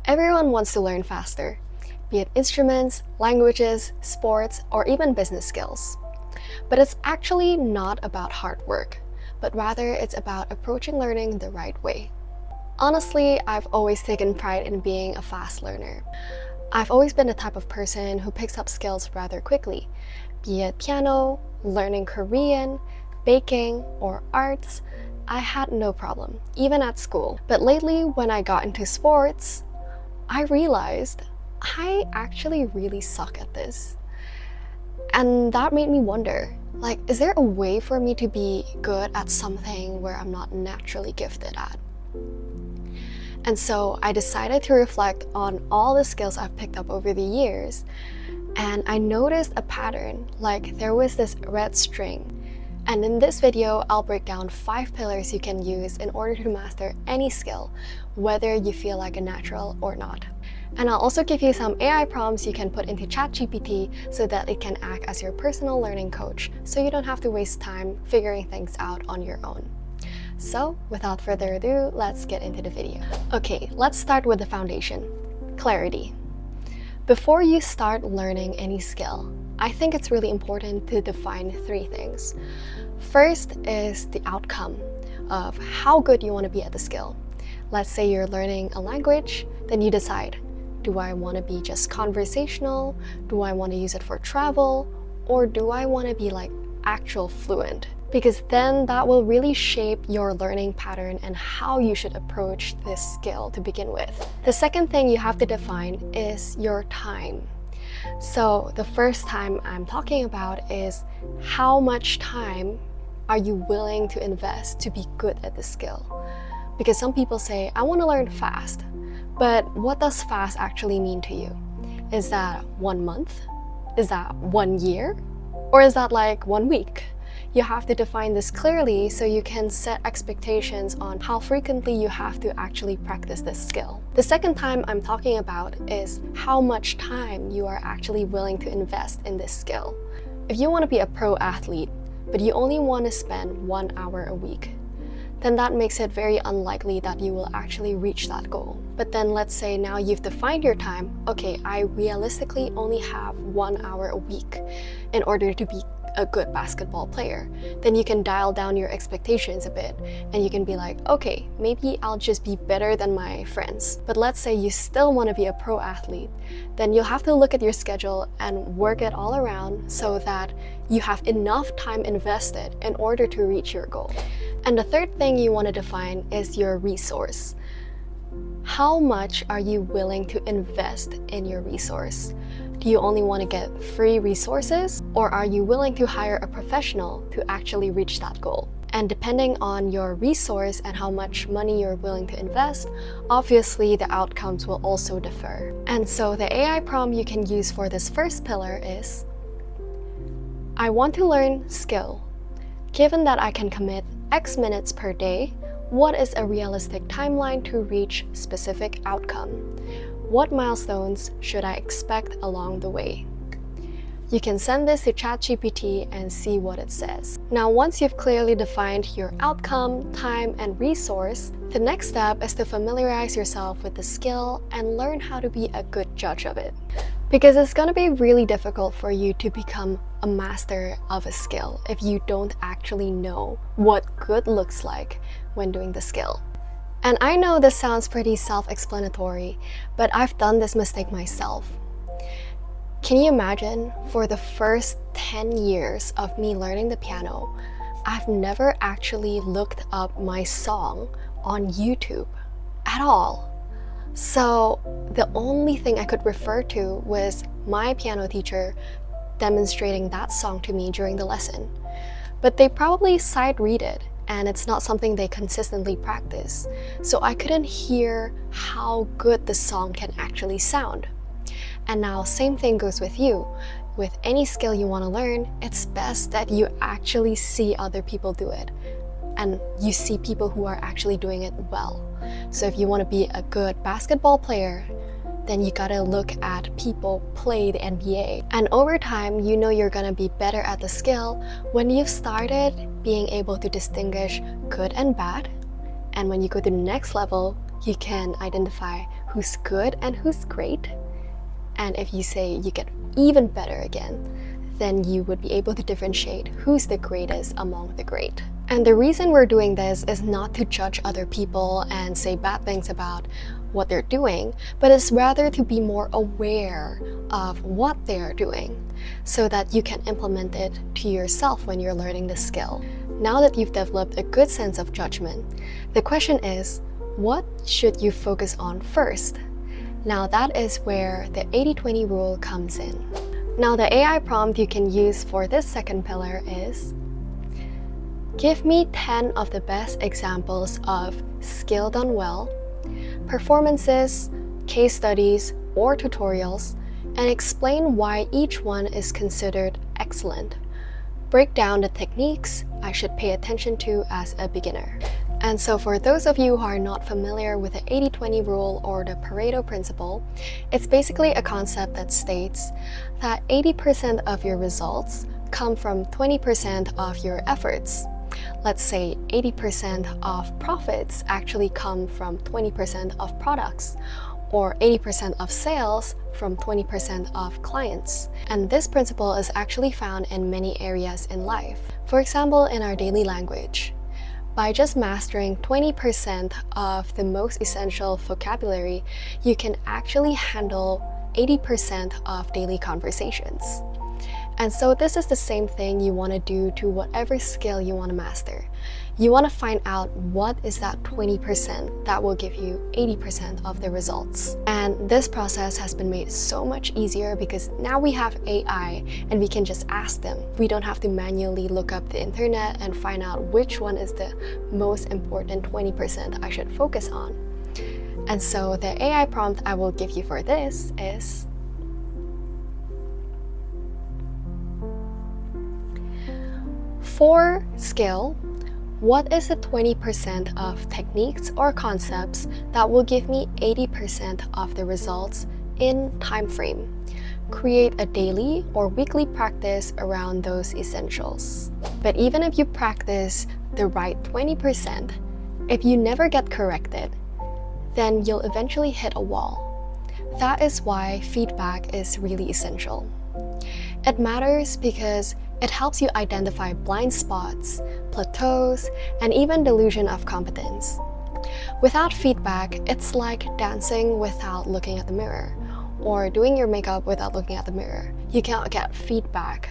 Everyone wants to learn faster, be it instruments, languages, sports, or even business skills. But it's actually not about hard work, but rather it's about approaching learning the right way. Honestly, I've always taken pride in being a fast learner. I've always been the type of person who picks up skills rather quickly, be it piano, learning Korean, baking, or arts. I had no problem, even at school. But lately, when I got into sports, I realized I actually really suck at this. And that made me wonder, is there a way for me to be good at something where I'm not naturally gifted at? And so I decided to reflect on all the skills I've picked up over the years, and I noticed a pattern, there was this red string. And in this video, I'll break down 5 pillars you can use in order to master any skill, whether you feel like a natural or not. And I'll also give you some AI prompts you can put into ChatGPT so that it can act as your personal learning coach, so you don't have to waste time figuring things out on your own. So, without further ado, let's get into the video. Okay, let's start with the foundation: clarity. Before you start learning any skill, I think it's really important to define 3 things. First is the outcome of how good you want to be at the skill. Let's say you're learning a language, then you decide, do I want to be just conversational? Do I want to use it for travel? Or do I want to be actual fluent? Because then that will really shape your learning pattern and how you should approach this skill to begin with. The second thing you have to define is your time. So the first time I'm talking about is how much time are you willing to invest to be good at the skill? Because some people say, I want to learn fast, but what does fast actually mean to you? Is that 1 month? Is that 1 year? Or is that 1 week? You have to define this clearly so you can set expectations on how frequently you have to actually practice this skill. The second time I'm talking about is how much time you are actually willing to invest in this skill. If you want to be a pro athlete, but you only want to spend 1 hour a week, then that makes it very unlikely that you will actually reach that goal. But then let's say now you've defined your time. Okay, I realistically only have 1 hour a week in order to be a good basketball player. Then you can dial down your expectations a bit and you can be like, okay, maybe I'll just be better than my friends. But let's say you still want to be a pro athlete, then you'll have to look at your schedule and work it all around so that you have enough time invested in order to reach your goal. And the third thing you want to define is your resource. How much are you willing to invest in your resource? Do you only want to get free resources, or are you willing to hire a professional to actually reach that goal? And depending on your resource and how much money you're willing to invest, obviously the outcomes will also differ. And so the AI prompt you can use for this first pillar is, I want to learn skill. Given that I can commit X minutes per day, what is a realistic timeline to reach specific outcome? What milestones should I expect along the way? You can send this to ChatGPT and see what it says. Now, once you've clearly defined your outcome, time, and resource, the next step is to familiarize yourself with the skill and learn how to be a good judge of it. Because it's going to be really difficult for you to become a master of a skill if you don't actually know what good looks like when doing the skill. And I know this sounds pretty self-explanatory, but I've done this mistake myself. Can you imagine, for the first 10 years of me learning the piano, I've never actually looked up my song on YouTube at all. So the only thing I could refer to was my piano teacher demonstrating that song to me during the lesson. But they probably sight read it, and it's not something they consistently practice. So I couldn't hear how good the song can actually sound. And now same thing goes with you. With any skill you want to learn, it's best that you actually see other people do it. And you see people who are actually doing it well. So if you want to be a good basketball player, then you gotta look at people play the NBA. And over time, you know you're gonna be better at the skill when you've started being able to distinguish good and bad. And when you go to the next level, you can identify who's good and who's great. And if you say you get even better again, then you would be able to differentiate who's the greatest among the great. And the reason we're doing this is not to judge other people and say bad things about what they're doing, but it's rather to be more aware of what they're doing so that you can implement it to yourself when you're learning the skill. Now that you've developed a good sense of judgment, the question is, what should you focus on first? Now that is where the 80-20 rule comes in. Now the AI prompt you can use for this second pillar is, give me 10 of the best examples of skill done well, performances, case studies, or tutorials, and explain why each one is considered excellent. Break down the techniques I should pay attention to as a beginner. And so for those of you who are not familiar with the 80-20 rule or the Pareto principle, it's basically a concept that states that 80% of your results come from 20% of your efforts. Let's say 80% of profits actually come from 20% of products, or 80% of sales from 20% of clients. And this principle is actually found in many areas in life. For example, in our daily language. By just mastering 20% of the most essential vocabulary, you can actually handle 80% of daily conversations. And so this is the same thing you want to do to whatever skill you want to master. You want to find out what is that 20% that will give you 80% of the results. And this process has been made so much easier because now we have AI and we can just ask them. We don't have to manually look up the internet and find out which one is the most important 20% I should focus on. And so the AI prompt I will give you for this is, for skill, what is the 20% of techniques or concepts that will give me 80% of the results in time frame? Create a daily or weekly practice around those essentials. But even if you practice the right 20%, if you never get corrected, then you'll eventually hit a wall. That is why feedback is really essential. It matters because it helps you identify blind spots, plateaus, and even delusion of competence. Without feedback, it's like dancing without looking at the mirror, or doing your makeup without looking at the mirror. You cannot get feedback.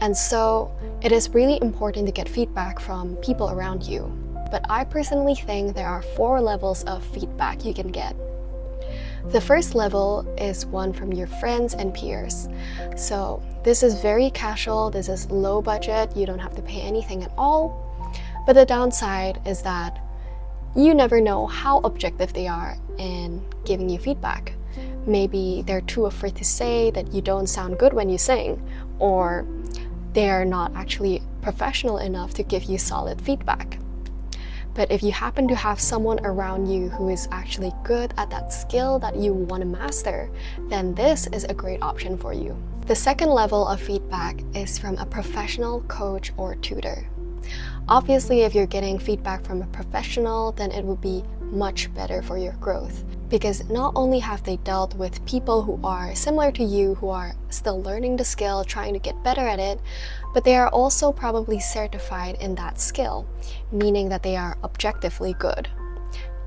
And so it is really important to get feedback from people around you. But I personally think there are 4 levels of feedback you can get. The first level is one from your friends and peers. So this is very casual, this is low budget, you don't have to pay anything at all. But the downside is that you never know how objective they are in giving you feedback. Maybe they're too afraid to say that you don't sound good when you sing, or they're not actually professional enough to give you solid feedback. But if you happen to have someone around you who is actually good at that skill that you want to master, then this is a great option for you. The second level of feedback is from a professional coach or tutor. Obviously, if you're getting feedback from a professional, then it will be much better for your growth. Because not only have they dealt with people who are similar to you, who are still learning the skill, trying to get better at it, but they are also probably certified in that skill, meaning that they are objectively good.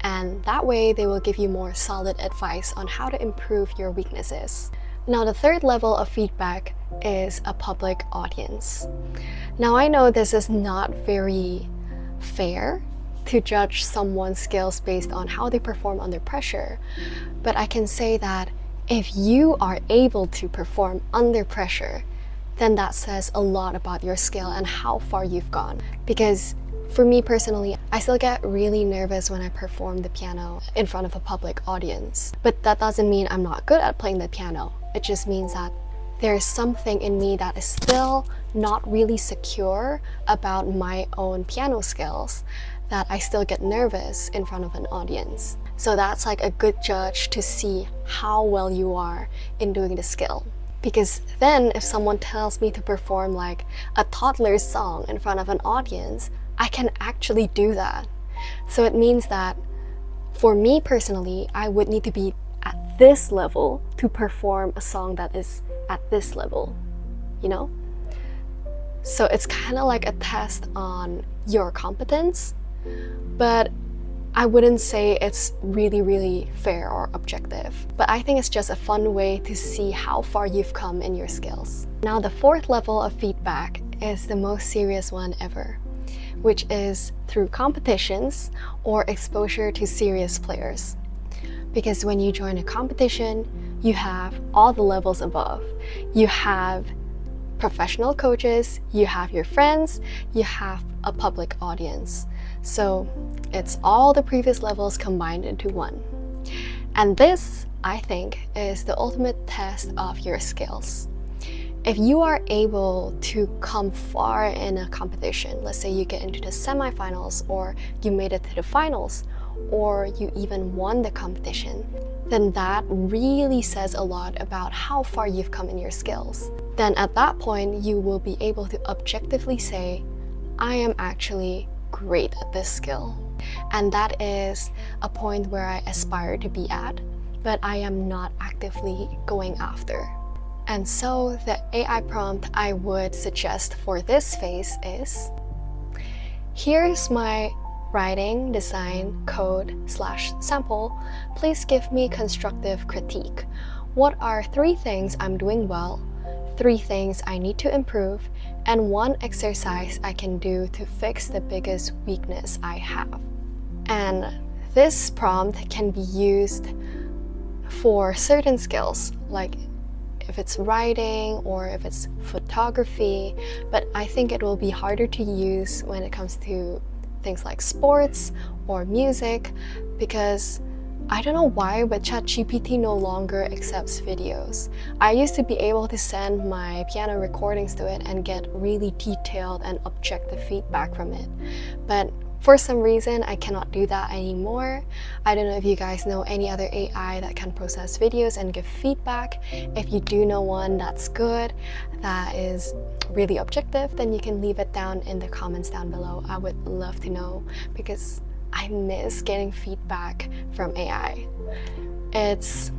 And that way, they will give you more solid advice on how to improve your weaknesses. Now, the third level of feedback is a public audience. Now, I know this is not very fair to judge someone's skills based on how they perform under pressure, but I can say that if you are able to perform under pressure, then that says a lot about your skill and how far you've gone. Because for me personally, I still get really nervous when I perform the piano in front of a public audience. But that doesn't mean I'm not good at playing the piano. It just means that there's something in me that is still not really secure about my own piano skills, that I still get nervous in front of an audience. So that's like a good judge to see how well you are in doing the skill. Because then if someone tells me to perform like a toddler's song in front of an audience, I can actually do that. So it means that For me personally, I would need to be at this level to perform a song that is at this level, you know? So it's kind of like a test on your competence, but I wouldn't say it's really, really fair or objective. But I think it's just a fun way to see how far you've come in your skills. Now, the fourth level of feedback is the most serious one ever, which is through competitions or exposure to serious players. Because when you join a competition, you have all the levels above. You have professional coaches, you have your friends, you have a public audience. So it's all the previous levels combined into one. And this, I think, is the ultimate test of your skills. If you are able to come far in a competition, let's say you get into the semifinals or you made it to the finals, or you even won the competition, then that really says a lot about how far you've come in your skills. Then at that point, you will be able to objectively say, I am actually great at this skill. And that is a point where I aspire to be at, but I am not actively going after. And so the AI prompt I would suggest for this phase is, here's my writing, design, code / sample. Please give me constructive critique. What are 3 things I'm doing well, 3 things I need to improve, and 1 exercise I can do to fix the biggest weakness I have. And this prompt can be used for certain skills, like if it's writing or if it's photography, but I think it will be harder to use when it comes to things like sports or music, because I don't know why, but ChatGPT no longer accepts videos. I used to be able to send my piano recordings to it and get really detailed and objective feedback from it. But for some reason, I cannot do that anymore. I don't know if you guys know any other AI that can process videos and give feedback. If you do know one that's good, that is really objective, then you can leave it down in the comments down below. I would love to know, because I miss getting feedback from AI. It's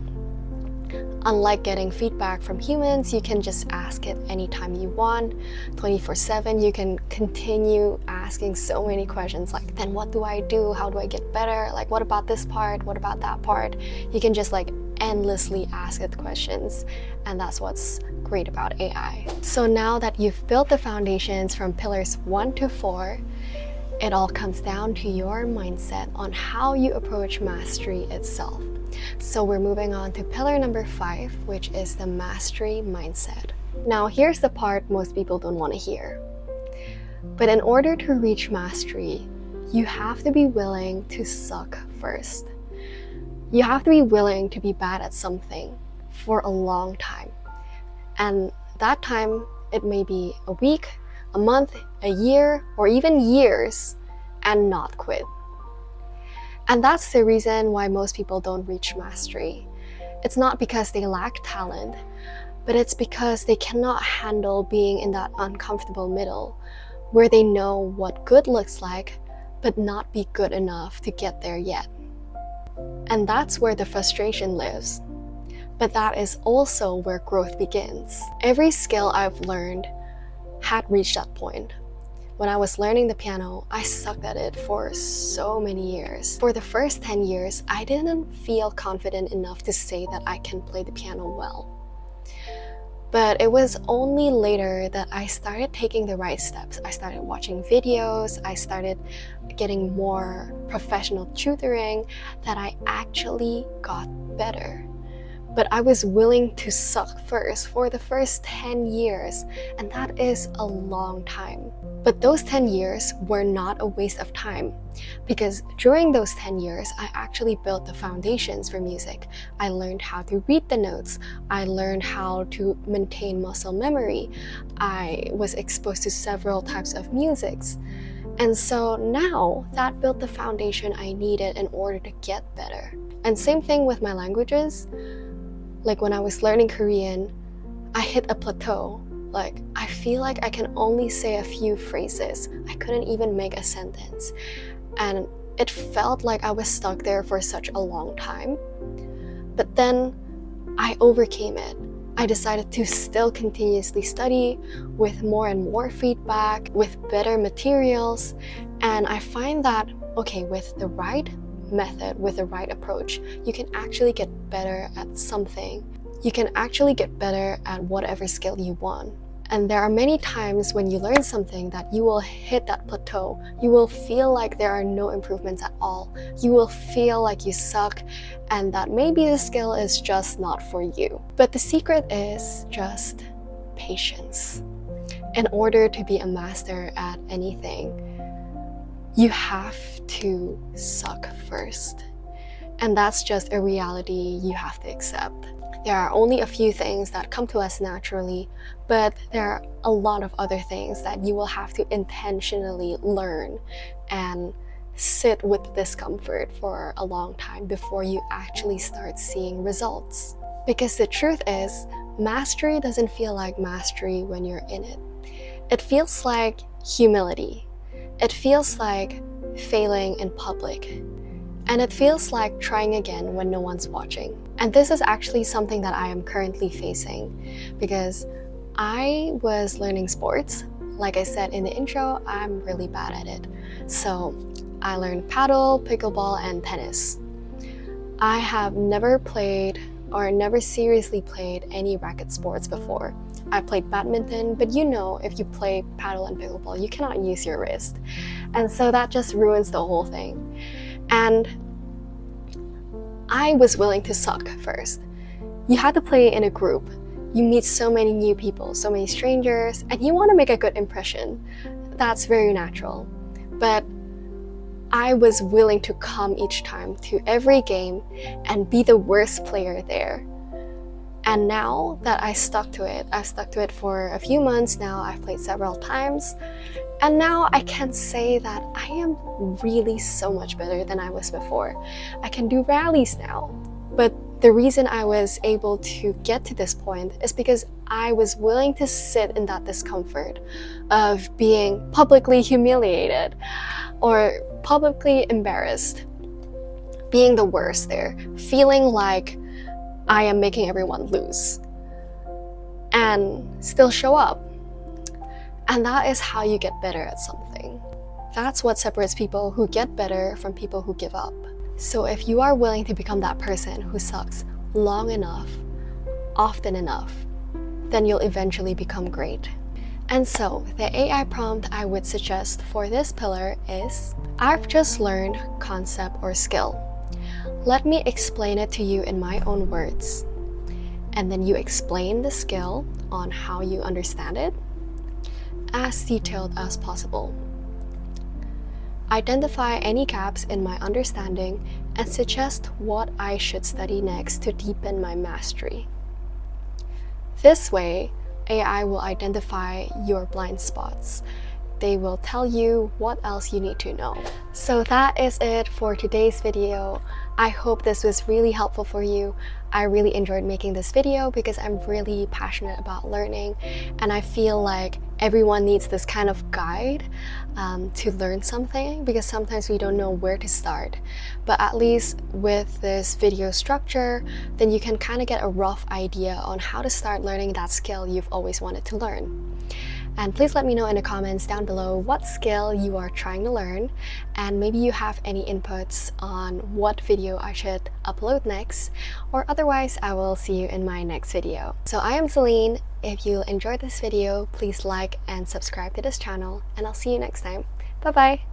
unlike getting feedback from humans, you can just ask it anytime you want, 24/7. You can continue asking so many questions, like, then what do I do? How do I get better? Like, what about this part? What about that part? You can just like endlessly ask it questions, and that's what's great about AI. So now that you've built the foundations from pillars 1 to 4, it all comes down to your mindset on how you approach mastery itself. So we're moving on to pillar number 5, which is the mastery mindset. Now here's the part most people don't want to hear. But in order to reach mastery, you have to be willing to suck first. You have to be willing to be bad at something for a long time. And that time, it may be a week, a month, a year, or even years, and not quit. And that's the reason why most people don't reach mastery. It's not because they lack talent, but it's because they cannot handle being in that uncomfortable middle where they know what good looks like, but not be good enough to get there yet. And that's where the frustration lives. But that is also where growth begins. Every skill I've learned had reached that point. When I was learning the piano, I sucked at it for so many years. For the first 10 years, I didn't feel confident enough to say that I can play the piano well. But it was only later that I started taking the right steps. I started watching videos, I started getting more professional tutoring, that I actually got better. But I was willing to suck first for the first 10 years, and that is a long time. But those 10 years were not a waste of time, because during those 10 years, I actually built the foundations for music. I learned how to read the notes. I learned how to maintain muscle memory. I was exposed to several types of musics. And so now that built the foundation I needed in order to get better. And same thing with my languages. Like when I was learning Korean, I hit a plateau. Like, I feel like I can only say a few phrases. I couldn't even make a sentence. And it felt like I was stuck there for such a long time. But then I overcame it. I decided to still continuously study with more and more feedback, with better materials, and I find that, okay, with the right method, with the right approach, you can actually get better at something. You can actually get better at whatever skill you want. And there are many times when you learn something that you will hit that plateau. You will feel like there are no improvements at all. You will feel like you suck and that maybe the skill is just not for you. But the secret is just patience. In order to be a master at anything, you have to suck first. And that's just a reality you have to accept. There are only a few things that come to us naturally, but there are a lot of other things that you will have to intentionally learn and sit with discomfort for a long time before you actually start seeing results. Because the truth is, mastery doesn't feel like mastery when you're in it. It feels like humility. It feels like failing in public. And it feels like trying again when no one's watching. And this is actually something that I am currently facing because I was learning sports. Like I said in the intro, I'm really bad at it. So I learned paddle, pickleball, and tennis. I have never played or never seriously played any racket sports before. I played badminton, but you know, if you play paddle and pickleball, you cannot use your wrist. And so that just ruins the whole thing. And I was willing to suck first. You had to play in a group. You meet so many new people, so many strangers, and you want to make a good impression. That's very natural. But I was willing to come each time to every game and be the worst player there. And now that I stuck to it, I've stuck to it for a few months now. I've played several times. And now I can say that I am really so much better than I was before. I can do rallies now. But the reason I was able to get to this point is because I was willing to sit in that discomfort of being publicly humiliated or publicly embarrassed, being the worst there, feeling like I am making everyone lose, and still show up. And that is how you get better at something. That's what separates people who get better from people who give up. So if you are willing to become that person who sucks long enough, often enough, then you'll eventually become great. And so the AI prompt I would suggest for this pillar is, I've just learned concept or skill. Let me explain it to you in my own words. And then you explain the skill on how you understand it, as detailed as possible. Identify any gaps in my understanding and suggest what I should study next to deepen my mastery. This way, AI will identify your blind spots. They will tell you what else you need to know. So that is it for today's video. I hope this was really helpful for you. I really enjoyed making this video because I'm really passionate about learning, and I feel like everyone needs this kind of guide to learn something, because sometimes we don't know where to start. But at least with this video structure, then you can kind of get a rough idea on how to start learning that skill you've always wanted to learn. And please let me know in the comments down below what skill you are trying to learn, and maybe you have any inputs on what video I should upload next, or otherwise I will see you in my next video. So I am Celine. If you enjoyed this video, please like and subscribe to this channel, and I'll see you next time. Bye bye!